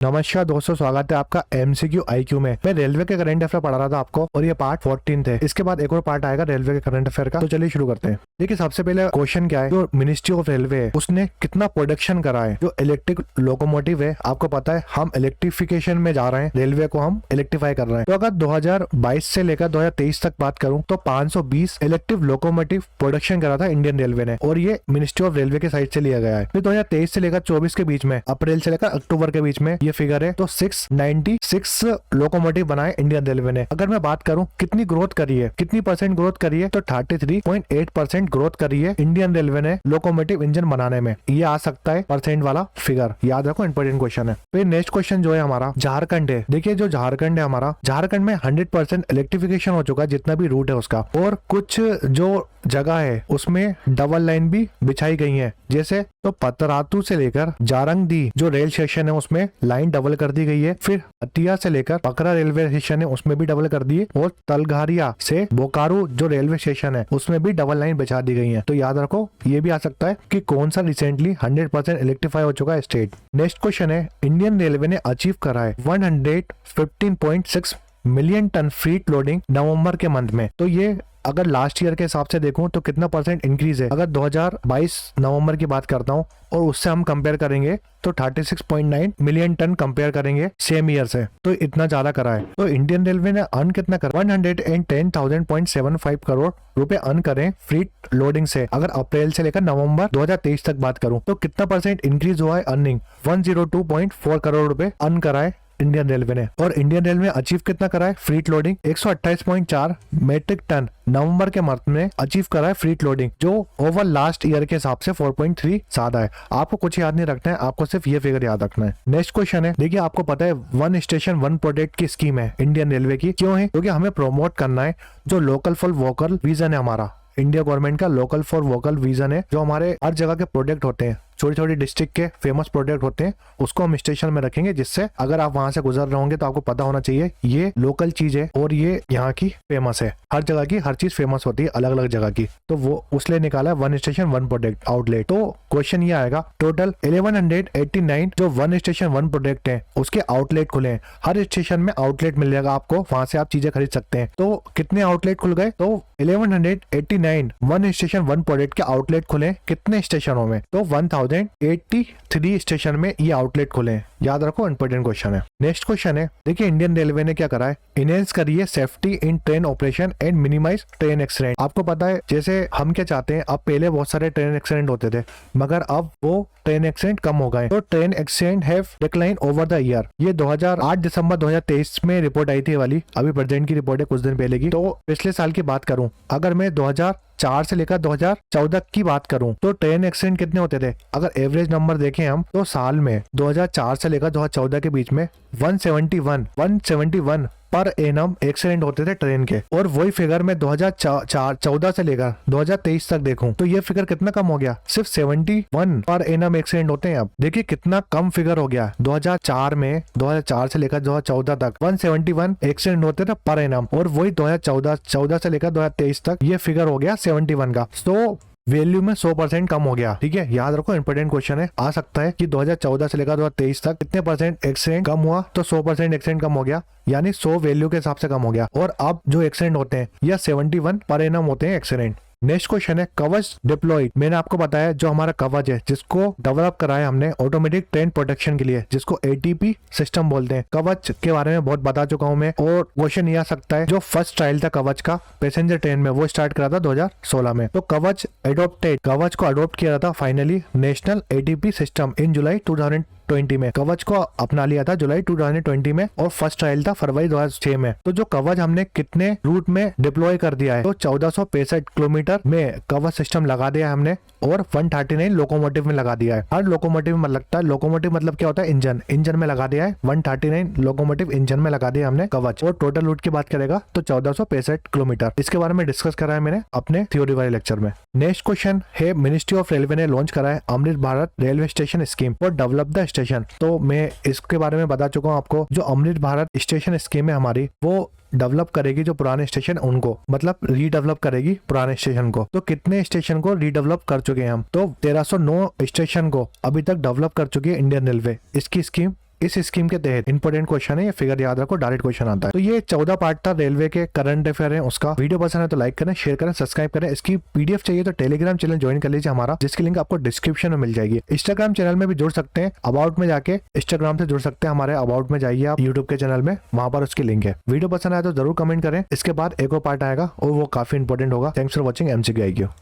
नमस्कार दोस्तों, स्वागत है आपका एमसीक्यू आईक्यू में। मैं रेलवे के करंट अफेयर पढ़ा रहा था आपको और ये पार्ट 14 थे। इसके बाद एक और पार्ट आएगा रेलवे के करंट अफेयर का। तो चलिए शुरू करते हैं। देखिए सबसे पहले क्वेश्चन क्या है, जो मिनिस्ट्री ऑफ रेलवे है उसने कितना प्रोडक्शन करा है। जो इलेक्ट्रिक लोकोमोटिव है, आपको पता है हम इलेक्ट्रिफिकेशन में जा रहे हैं, रेलवे को हम इलेक्ट्रीफाई कर रहे हैं। तो अगर 2022 से लेकर 2023 तक बात करूं तो 520 इलेक्ट्रिक लोकोमोटिव प्रोडक्शन करा था इंडियन रेलवे ने, और ये मिनिस्ट्री ऑफ रेलवे के साइड से लिया गया है। फिर 2023 से लेकर 24 के बीच में, अप्रैल से लेकर अक्टूबर के बीच में ये फिगर है, तो 696 लोकोमोटिव बनाए इंडियन रेलवे ने। अगर मैं बात करूं कितनी ग्रोथ करी है, कितनी परसेंट ग्रोथ करी है, तो 33.8% ग्रोथ करी है इंडियन रेलवे ने लोकोमोटिव इंजन बनाने में। ये आ सकता है परसेंट वाला फिगर, याद रखो, इंपॉर्टेंट क्वेश्चन है। फिर नेक्स्ट क्वेश्चन जो है हमारा झारखंड है। देखिए जो झारखंड है हमारा, झारखंड में 100% इलेक्ट्रिफिकेशन हो चुका है, जितना भी रूट है उसका, और कुछ जो जगह है उसमें डबल लाइन भी बिछाई गई है। जैसे तो पतरातू से लेकर जारंगदी जो रेल स्टेशन है उसमें लाइन डबल कर दी गई है। फिर हटिया से लेकर पकरा रेलवे स्टेशन है उसमें भी डबल कर दी है, और तलघारिया से बोकारो जो रेलवे स्टेशन है उसमें भी डबल लाइन बिछा दी गई है। तो याद रखो, ये भी आ सकता है कि कौन सा रिसेंटली 100% इलेक्ट्रीफाई हो चुका है स्टेट। नेक्स्ट क्वेश्चन है, इंडियन रेलवे ने अचीव करा है 115.6 मिलियन टन फ्रीट लोडिंग नवंबर के मंथ में। तो ये अगर लास्ट ईयर के हिसाब से देखूं तो कितना परसेंट इंक्रीज है। अगर 2022 नवंबर की बात करता हूं और उससे हम कंपेयर करेंगे तो 36.9 मिलियन टन कंपेयर करेंगे सेम ईयर से, तो इतना ज्यादा करा है। तो इंडियन रेलवे ने अर्न कितना करा, 110,000.75 करोड़ रुपए अर्न करें फ्रीट लोडिंग से। अगर अप्रैल से लेकर नवंबर 2023 तक बात करूं तो कितना परसेंट इंक्रीज हुआ है अर्निंग, 102.4 करोड़ रुपए अर्न करा है इंडियन रेलवे ने। और इंडियन रेलवे अचीव कितना करा है फ्रीट लोडिंग, 128.4 मेट्रिक टन नवंबर के मंथ में अचीव करा है फ्रीट लोडिंग, जो ओवर लास्ट ईयर के हिसाब से 4.3 ज्यादा है। आपको कुछ याद नहीं रखना है, आपको सिर्फ ये फिगर याद रखना है। नेक्स्ट क्वेश्चन है, देखिए आपको पता है वन स्टेशन वन प्रोडक्ट की स्कीम है इंडियन रेलवे की। क्यों है? क्योंकि हमें प्रोमोट करना है जो लोकल फॉर वोकल विजन है हमारा, इंडिया गवर्नमेंट का लोकल फॉर वोकल विजन है। जो हमारे हर जगह के प्रोडक्ट होते हैं, छोटी छोटी डिस्ट्रिक्ट के फेमस प्रोडक्ट होते हैं, उसको हम स्टेशन में रखेंगे, जिससे अगर आप वहां से गुजर रहे होंगे तो आपको पता होना चाहिए ये लोकल चीज है और ये यहाँ की फेमस है। हर जगह की हर चीज फेमस होती है, अलग अलग जगह की। तो वो उसलिए निकाला है one station one product outlet. तो क्वेश्चन ये आएगा, टोटल 1189 जो वन स्टेशन वन प्रोडक्ट है उसके आउटलेट खुले हैं। हर स्टेशन में आउटलेट मिल जाएगा आपको, वहां से आप चीजें खरीद सकते हैं। तो कितने आउटलेट खुल गए, तो 1189 वन स्टेशन वन प्रोडक्ट के आउटलेट खुले कितने स्टेशनों में, तो 1083 स्टेशन में ये आउटलेट खुले हैं। याद रखो, इंपॉर्टेंट क्वेश्चन है। नेक्स्ट क्वेश्चन है, देखिए इंडियन रेलवे ने क्या करा है, इनहेंस करी है safety in train operation and minimize train accident. आपको पता है जैसे हम क्या चाहते हैं, अब पहले बहुत सारे ट्रेन एक्सीडेंट होते थे मगर अब वो ट्रेन एक्सीडेंट कम हो गए। तो train accident have decline over the year. ये 8 दिसंबर 2023 में रिपोर्ट आई थी वाली, अभी प्रेजेंट की रिपोर्ट है कुछ दिन पहले की। तो पिछले साल की बात करूं, अगर मैं 2004 से लेकर 2014 की बात करूं तो ट्रेन एक्सीडेंट कितने होते थे। अगर एवरेज नंबर देखें हम तो साल में 2004 से लेकर 2014 के बीच में 171 पर एनम एक्सीडेंट होते थे ट्रेन के। और वही फिगर में 2014 से लेकर 2023 तक देखूं तो ये फिगर कितना कम हो गया, सिर्फ 71 पर एनम एक्सीडेंट होते हैं। अब देखिए कितना कम फिगर हो गया। 2004 से लेकर 2014 तक 171 एक्सीडेंट होते थे पर एनम, और वही 2014 से लेकर 2023 तक ये फिगर हो गया 71 का। तो वैल्यू में 100% कम हो गया। ठीक है, याद रखो, इंपॉर्टेंट क्वेश्चन है। आ सकता है कि 2014 से लेकर 2023 तक कितने परसेंट एक्सीडेंट कम हुआ, तो 100% एक्सीडेंट कम हो गया, यानी 100 वैल्यू के हिसाब से कम हो गया। और अब जो एक्सीडेंट होते हैं या 71 पर एनम होते हैं एक्सीडेंट। नेक्स्ट क्वेश्चन है, कवच डिप्लॉयड। मैंने आपको बताया जो हमारा कवच है जिसको डेवलप कराया हमने ऑटोमेटिक ट्रेन प्रोटेक्शन के लिए, जिसको एटीपी सिस्टम बोलते हैं। कवच के बारे में बहुत बता चुका हूं मैं। और क्वेश्चन ये आ सकता है, जो फर्स्ट ट्रायल था कवच का पैसेंजर ट्रेन में वो स्टार्ट करा था 2016 में। तो कवच कवच को अडोप्ट किया था finally national ATP system in July 2020 में। कवच को अपना लिया था जुलाई 2020 में, और फर्स्ट ट्रायल था फरवरी 2006 में। तो जो कवच हमने कितने रूट में डिप्लॉय कर दिया है, तो 1465 किलोमीटर में कवच सिस्टम लगा दिया है हमने, और 139 लोकोमोटिव में लगा दिया है। हर लोकोमोटिव में लगता है, लोकोमोटिव मतलब क्या होता है, इंजन में लगा दिया है। 139 लोकोमोटिव इंजन में लगा दिया हमने कवच। और टोटल रूट की बात करेगा तो 1465 किलोमीटर। इसके बारे में डिस्कस करा है मैंने अपने थ्योरी वाले लेक्चर में। नेक्स्ट क्वेश्चन है, मिनिस्ट्री ऑफ रेलवे ने लॉन्च करा है Amrit Bharat railway station scheme for develop the station. तो मैं इसके बारे में बता चुका हूँ आपको। जो अमृत भारत स्टेशन स्कीम है हमारी, वो डेवलप करेगी जो पुराने स्टेशन उनको, मतलब रीडेवलप करेगी पुराने स्टेशन को। तो कितने स्टेशन को रीडेवलप कर चुके हैं हम, तो 1309 स्टेशन को अभी तक डेवलप कर चुकी है इंडियन रेलवे। इसकी स्कीम इस स्कीम के तहत इंपोर्टेंट क्वेश्चन है, ये फिगर याद रखो, डायरेक्ट क्वेश्चन आता है। तो ये 14 पार्ट था रेलवे के करंट अफेयर है उसका। वीडियो पसंद है तो लाइक करें, शेयर करें, सब्सक्राइब करें। इसकी पीडीएफ चाहिए तो टेलीग्राम चैनल ज्वाइन कर लीजिए हमारा, जिसकी लिंक आपको डिस्क्रिप्शन में मिल जाएगी। इंस्टाग्राम चैनल में भी जुड़ सकते हैं, अबाउट में जाके इंस्टाग्राम से जुड़ सकते हैं, हमारे अबाउट में जाइए आप, यूट्यूब के चैनल में, वहां पर उसकी लिंक है। वीडियो पसंद आया तो जरूर कमेंट करें। इसके बाद एक और पार्ट आएगा और वो काफी इंपॉर्टेंट होगा। Thanks for watching MCQ IQ।